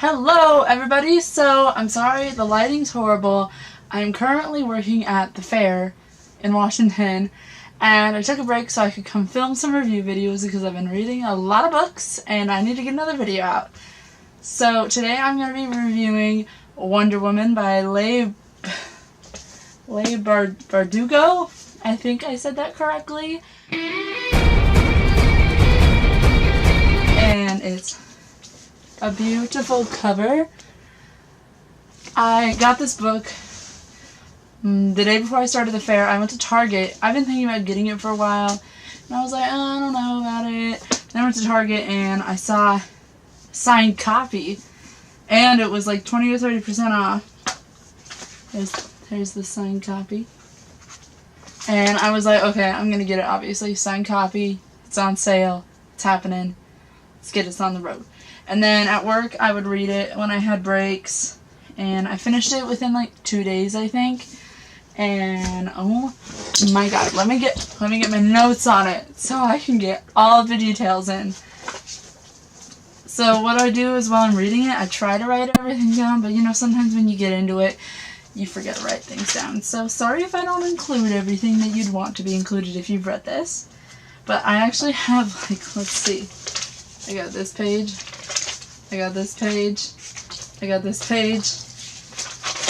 Hello everybody, so I'm sorry the lighting's horrible. I'm currently working at the fair in Washington and I took a break so I could come film some review videos because I've been reading a lot of books and I need to get another video out. So today I'm going to be reviewing Wonder Woman by Leigh Bardugo. I think I said that correctly. And it's a beautiful cover. I got this book the day before I started the fair. I went to Target. I've been thinking about getting it for a while. And I was like, oh, I don't know about it. Then I went to Target and I saw a signed copy. And it was like 20 or 30% off. There's the signed copy. And I was like, okay, I'm going to get it, obviously. Signed copy. It's on sale. It's happening. Let's get us on the road. And then at work, I would read it when I had breaks. And I finished it within like 2 days, I think. And oh my god, let me get my notes on it so I can get all of the details in. So what I do is while I'm reading it, I try to write everything down, but you know, sometimes when you get into it, you forget to write things down. So sorry if I don't include everything that you'd want to be included if you've read this. But I actually have, like, let's see. I got this page. I got this page. I got this page.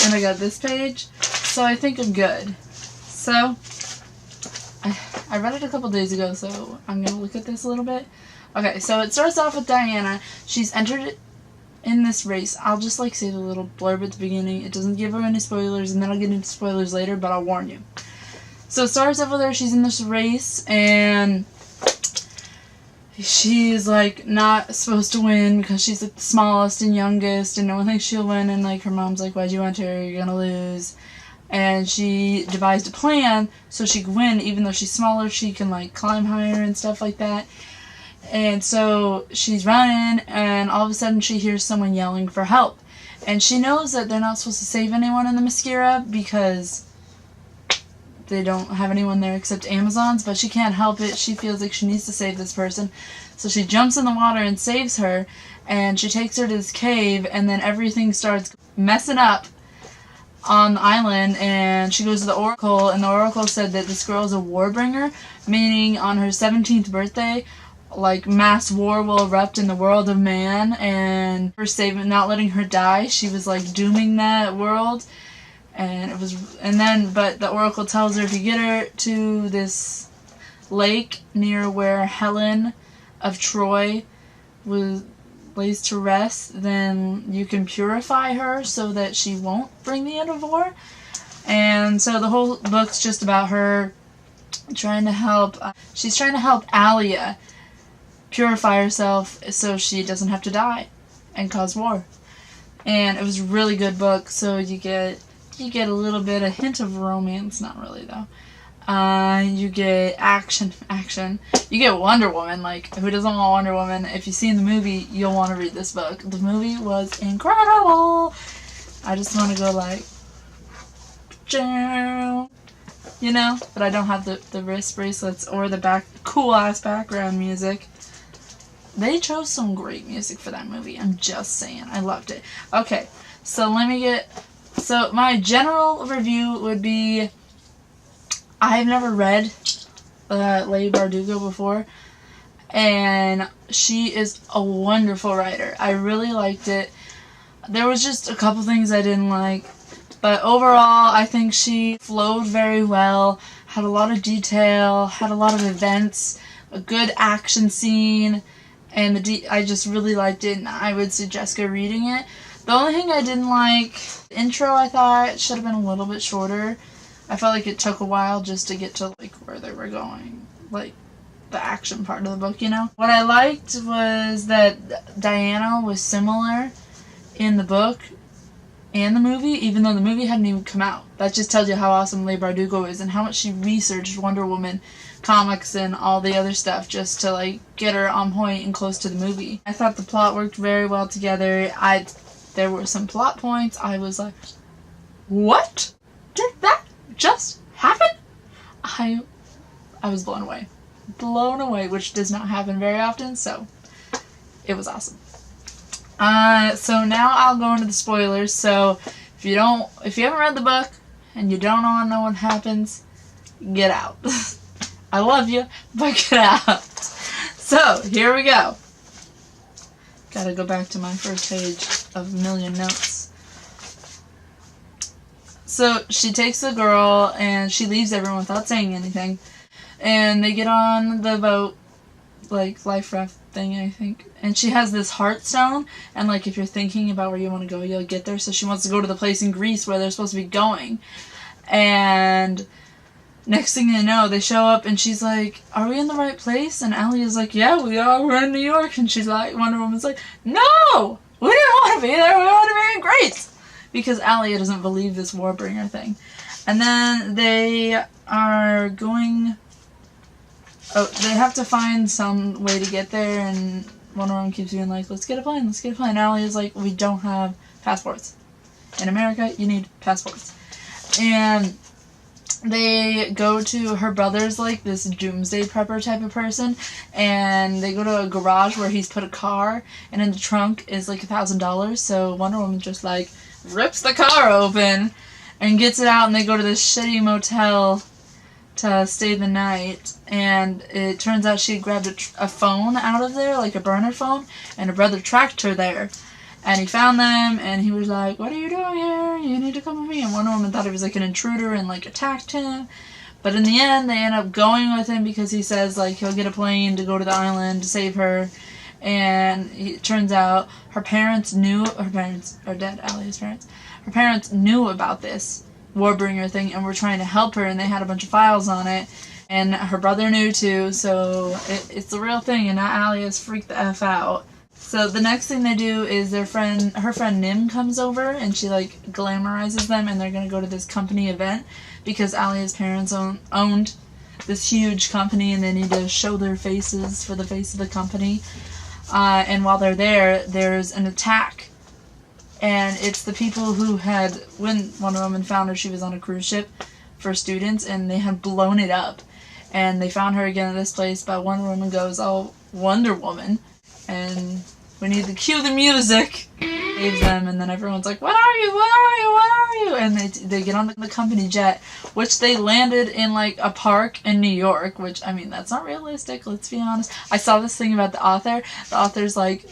And I got this page. So I think I'm good. So, I read it a couple days ago, so I'm going to look at this a little bit. Okay, so it starts off with Diana. She's entered in this race. I'll just like say the little blurb at the beginning. It doesn't give her any spoilers, and then I'll get into spoilers later, but I'll warn you. So it starts off with her. She's in this race, and she's like not supposed to win because she's like the smallest and youngest, and no one thinks she'll win, and like her mom's like, why'd you enter? You're gonna lose. And she devised a plan so she could win. Even though she's smaller, she can like climb higher and stuff like that. And so she's running, and all of a sudden she hears someone yelling for help. And she knows that they're not supposed to save anyone in the Mascara because they don't have anyone there except Amazons, but she can't help it. She feels like she needs to save this person. So she jumps in the water and saves her, and she takes her to this cave, and then everything starts messing up on the island, and she goes to the Oracle, and the Oracle said that this girl is a Warbringer, meaning on her 17th birthday, like mass war will erupt in the world of man, and for saving, not letting her die, she was like dooming that world. And it was, but the Oracle tells her if you get her to this lake near where Helen of Troy lays to rest, then you can purify her so that she won't bring the end of war. And so the whole book's just about her trying to help. She's trying to help Alia purify herself so she doesn't have to die and cause war. And it was a really good book. So you get a little bit, a hint of romance, not really though. You get action. You get Wonder Woman. Like, who doesn't want Wonder Woman? If you've seen the movie, you'll want to read this book. The movie was incredible. I just want to go like, you know, but I don't have the wrist bracelets or the cool ass background music. They chose some great music for that movie. I'm just saying. I loved it. Okay, so my general review would be, I have never read Leigh Bardugo before, and she is a wonderful writer. I really liked it. There was just a couple things I didn't like, but overall I think she flowed very well, had a lot of detail, had a lot of events, a good action scene, and I just really liked it, and I would suggest go reading it. The only thing I didn't like, the intro I thought should have been a little bit shorter. I felt like it took a while just to get to like where they were going, like the action part of the book, you know? What I liked was that Diana was similar in the book and the movie, even though the movie hadn't even come out. That just tells you how awesome Leigh Bardugo is and how much she researched Wonder Woman comics and all the other stuff just to like get her on point and close to the movie. I thought the plot worked very well together. There were some plot points I was like, what? Did that just happen? I was blown away. Which does not happen very often, so it was awesome. So now I'll go into the spoilers. So if you haven't read the book and you don't want to know what happens, get out. I love you, but get out. So here we go. Gotta go back to my first page of a million notes. So she takes the girl and she leaves everyone without saying anything. And they get on the boat, like life raft thing, I think. And she has this heart stone, and like if you're thinking about where you want to go, you'll get there. So she wants to go to the place in Greece where they're supposed to be going. And next thing they know, they show up and she's like, "Are we in the right place?" And Allie is like, "Yeah, we are. We're in New York." And she's like, Wonder Woman's like, "No! We didn't want to be there. We want to be in Greece." Because Allie doesn't believe this Warbringer thing. And then they are going... Oh, they have to find some way to get there, and Wonder Woman keeps being like, let's get a plane, let's get a plane. Allie is like, we don't have passports. In America, you need passports. And they go to her brother's, like, this doomsday prepper type of person, and they go to a garage where he's put a car, and in the trunk is, like, $1,000, so Wonder Woman just, like, rips the car open and gets it out, and they go to this shitty motel to stay the night, and it turns out she grabbed a phone out of there, like a burner phone, and her brother tracked her there, and he found them, and he was like, "What are you doing here? You need to come with me." And Wonder Woman thought he was like an intruder and like attacked him, but in the end they end up going with him because he says like he'll get a plane to go to the island to save her, and it turns out her parents are dead, Allie's parents. Her parents knew about this Warbringer thing and were trying to help her, and they had a bunch of files on it, and her brother knew too, so it's the real thing, and now Allie is freaked the F out. So the next thing they do is her friend Nim comes over, and she like glamorizes them, and they're gonna go to this company event because Allie's parents owned this huge company, and they need to show their faces for the face of the company. And while they're there, there's an attack. And it's the people who had, when Wonder Woman found her, she was on a cruise ship for students, and they had blown it up. And they found her again at this place, but Wonder Woman goes, "Oh, Wonder Woman." And we need to cue the music. Saves them, and then everyone's like, "What are you? What are you? What are you?" And they get on the company jet, which they landed in like a park in New York, which, I mean, that's not realistic, let's be honest. I saw this thing about the author. The author's like,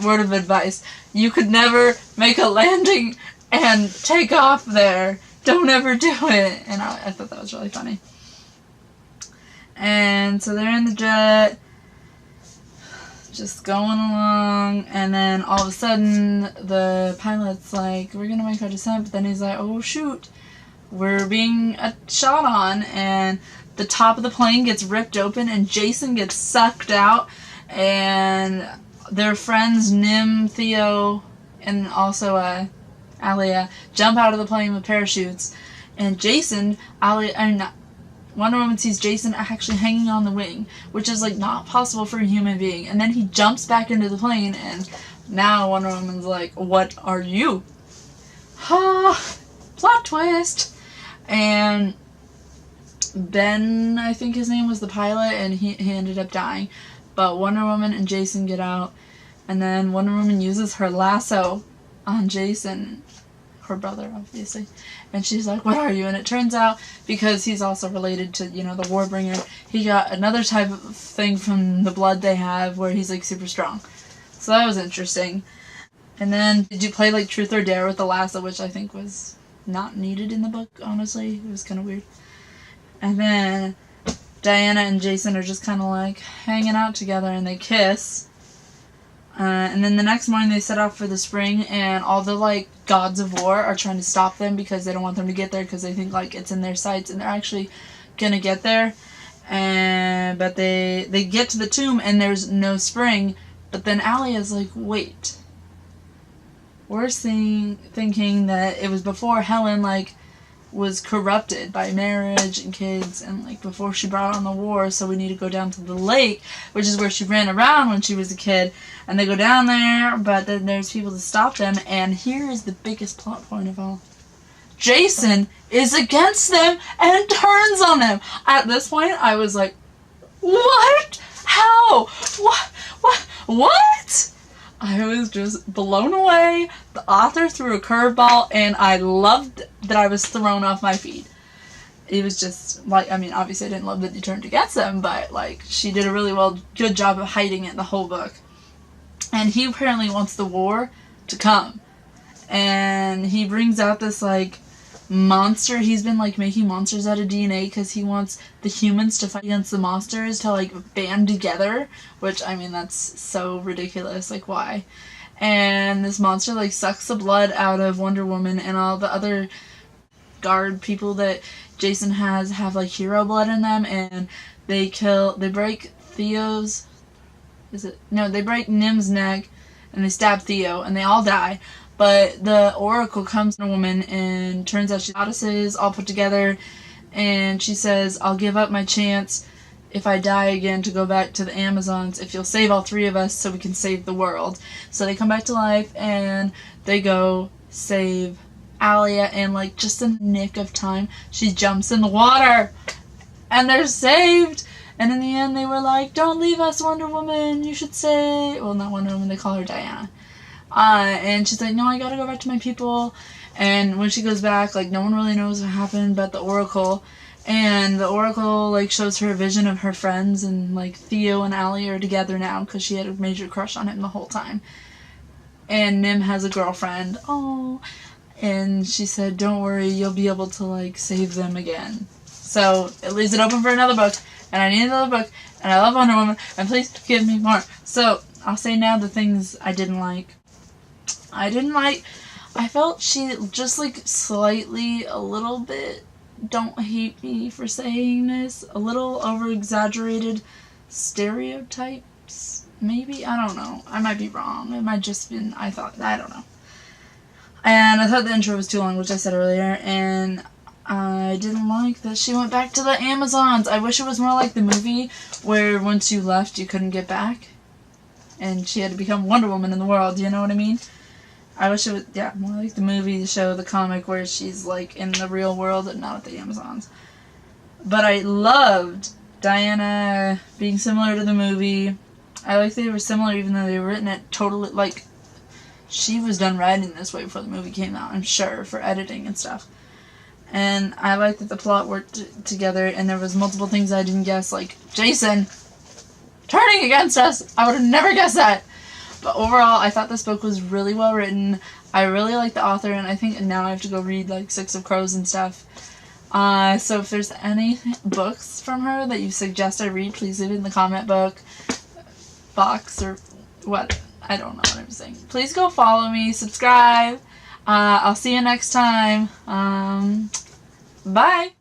word of advice, you could never make a landing and take off there. Don't ever do it. And I thought that was really funny. And so they're in the jet, just going along, and then all of a sudden the pilot's like, "We're gonna make our descent," but then he's like, "Oh shoot, we're being shot on," and the top of the plane gets ripped open and Jason gets sucked out, and their friends Nim, Theo, and also Alia jump out of the plane with parachutes, and Wonder Woman sees Jason actually hanging on the wing, which is like not possible for a human being, and then he jumps back into the plane, and now Wonder Woman's like, "What are you?" Plot twist. And Ben, I think his name was the pilot, and he ended up dying. But Wonder Woman and Jason get out, and then Wonder Woman uses her lasso on Jason, her brother, obviously. And she's like, "What are you?" And it turns out, because he's also related to, the Warbringer, he got another type of thing from the blood they have where he's, like, super strong. So that was interesting. And then, did you play, like, Truth or Dare with the lasso, which I think was not needed in the book, honestly. It was kind of weird. And then Diana and Jason are just kind of, like, hanging out together, and they kiss. And then the next morning they set off for the spring, and all the, like, gods of war are trying to stop them because they don't want them to get there because they think, like, it's in their sights, and they're actually gonna get there. But they get to the tomb, and there's no spring, but then Allie is like, "Wait. We're thinking that it was before Helen, like, was corrupted by marriage and kids, and like before she brought on the war, so we need to go down to the lake," which is where she ran around when she was a kid. And they go down there, but then there's people to stop them, and here is the biggest plot point of all. Jason is against them and turns on them. At this point, I was like, what? How? What? I was just blown away. The author threw a curveball, and I loved that I was thrown off my feet. It was just, like, I mean, obviously I didn't love that he turned against them, but, like, she did a really good job of hiding it in the whole book. And he apparently wants the war to come. And he brings out this, like, monster. He's been, like, making monsters out of DNA because he wants the humans to fight against the monsters to, like, band together. Which, I mean, that's so ridiculous. Like, why? And this monster, like, sucks the blood out of Wonder Woman, and all the other guard people that Jason has have, like, hero blood in them, and they break Theo's, they break Nim's neck, and they stab Theo, and they all die. But the Oracle comes to a woman, and turns out she's goddesses all put together, and she says, I'll give up my chance if I die again to go back to the Amazons if you'll save all three of us so we can save the world. So they come back to life, and they go save Alia, and, like, just in the nick of time, she jumps in the water, and they're saved. And in the end, they were like, don't leave us, Wonder Woman, you should stay. Well, not Wonder Woman, they call her Diana. And she's like, no, I gotta go back to my people. And when she goes back, like, no one really knows what happened but the Oracle. And the Oracle, like, shows her a vision of her friends, and, like, Theo and Allie are together now because she had a major crush on him the whole time. And Nim has a girlfriend. Oh. And she said, don't worry, you'll be able to, like, save them again. So it leaves it open for another book. And I need another book, and I love Wonder Woman, and please give me more. So, I'll say now the things I didn't like. I felt she just, like, slightly, a little bit, don't hate me for saying this, a little over-exaggerated stereotypes, maybe? I don't know. I might be wrong. It might just been, I don't know. And I thought the intro was too long, which I said earlier, and I didn't like that she went back to the Amazons. I wish it was more like the movie, where once you left, you couldn't get back. And she had to become Wonder Woman in the world, you know what I mean? I wish it was, yeah, more like the movie, the show, the comic, where she's, like, in the real world and not at the Amazons. But I loved Diana being similar to the movie. I like they were similar even though they were written at totally, like, she was done writing this way before the movie came out, I'm sure, for editing and stuff. And I like that the plot worked together, and there was multiple things I didn't guess, like Jason turning against us. I would have never guessed that. But overall, I thought this book was really well written. I really like the author, and I think now I have to go read, like, Six of Crows and stuff. So if there's any books from her that you suggest I read, please leave it in the comment box, or what. I don't know what I'm saying. Please go follow me, subscribe. I'll see you next time. Bye!